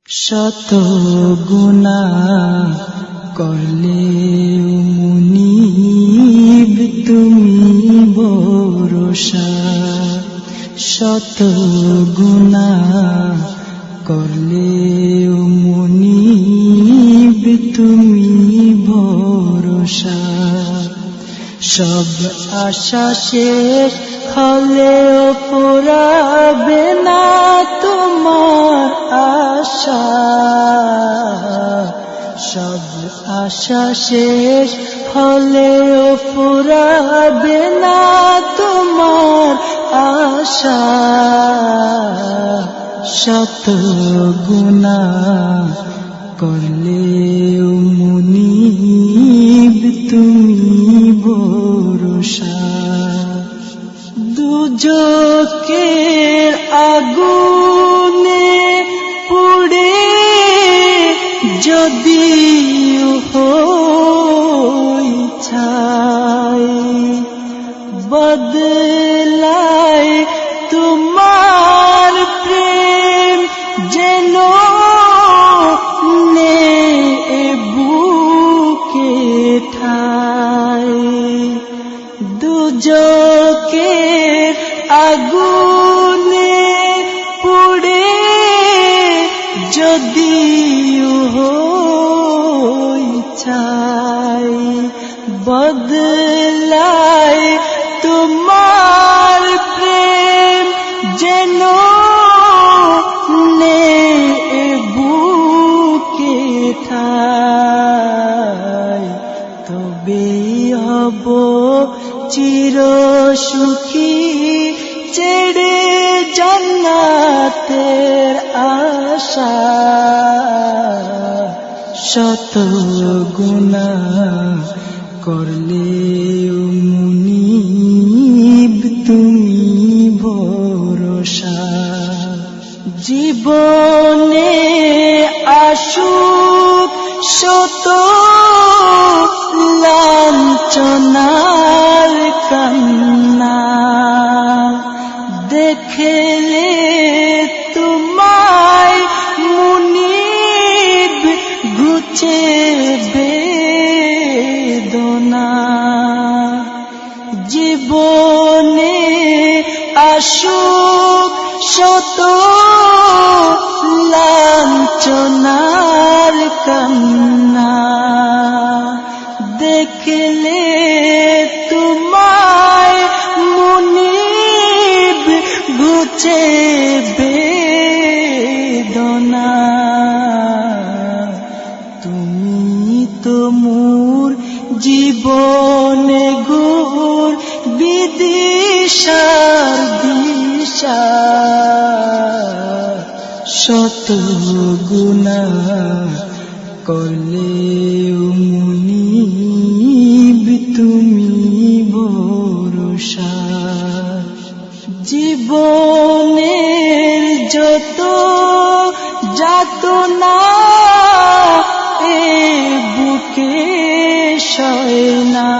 শত গুনাহ করলেও মুনিব তুমি ভরসা। শত গুনাহ করলেও মুনিব তুমি ভরসা। সব আশা শেষ হলেও ফুরাবে না তোমার আশা। সব আশা শেষ হলেও ফুরাবে না তোমার আশা। শত গুনাহ করলেও মুনিব তুমি ভরসা। দুজকের আগুনে পুড়ে যদি হই ছাই, বদলায় তোমার প্রেম যেন নে বুকে ঠাই। দুজকের আগুনে পুড়ে যদি হই ছাই, বদলায় তোমার প্রেম যেন নে বুকে ঠাই। তবেই হব চির সুখী ছেড়ে জান্নাতের আশা। শত গুনাহ করলেও মুনিব তুমি ভরসা। জীবনে আসুক শত লাঞ্ছনার কান্না, দেখলে তোমায় মুনিব ঘুচে বেদনা। জীবনে আসুক শত লাঞ্ছনার কান্না, দেখলে তোমায় মুনিব ঘুচে বেদনা। তুমি তো মোর জীবনে গুর বিদিশার দিশা। শত গুনাহ করলেও মুনিব তুমি ভরসা। জীবনের যত যাতনা এ বুকে সয় না,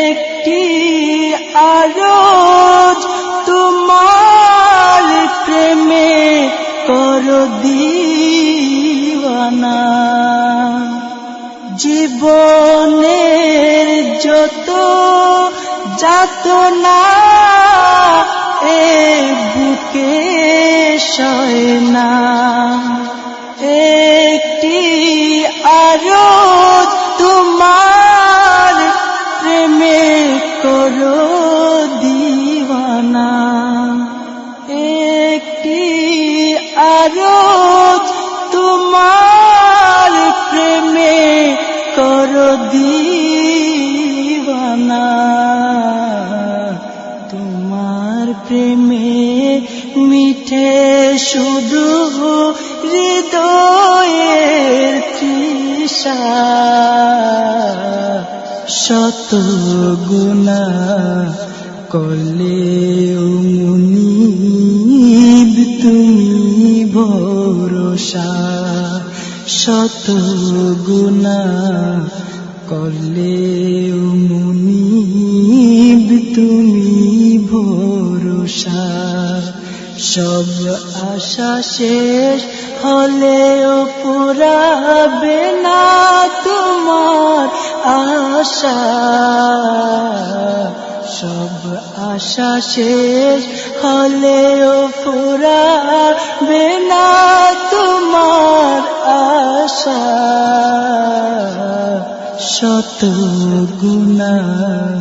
একটি আরজ তোমার প্রেমে করো দিওয়ানা। জীবনের যত যাতনা এ বুকে সয় না, একটি আরজ তোমার প্রেমে করো দিওয়ানা। একটি আরজ তোমার প্রেমে করো দিওয়ানা। তোমার প্রেমে মিঠে শুধু হৃদয়ের তৃষা। শত গুনাহ করলেও মুনিব তুমি ভরসা। শত গুনাহ করলেও মুনিব তুমি ভরসা। সব আশা শেষ হলেও পুরাবে না তোমার আশা। সব আশা শেষ হলেও পুরাবে না তোমার আশা। শত গুনাহ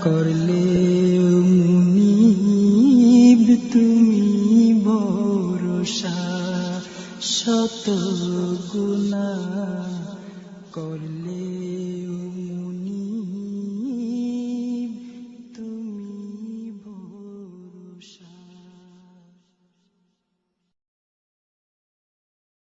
করলেও মুনিব তুমি ভরসা। শত গুনাহ করলে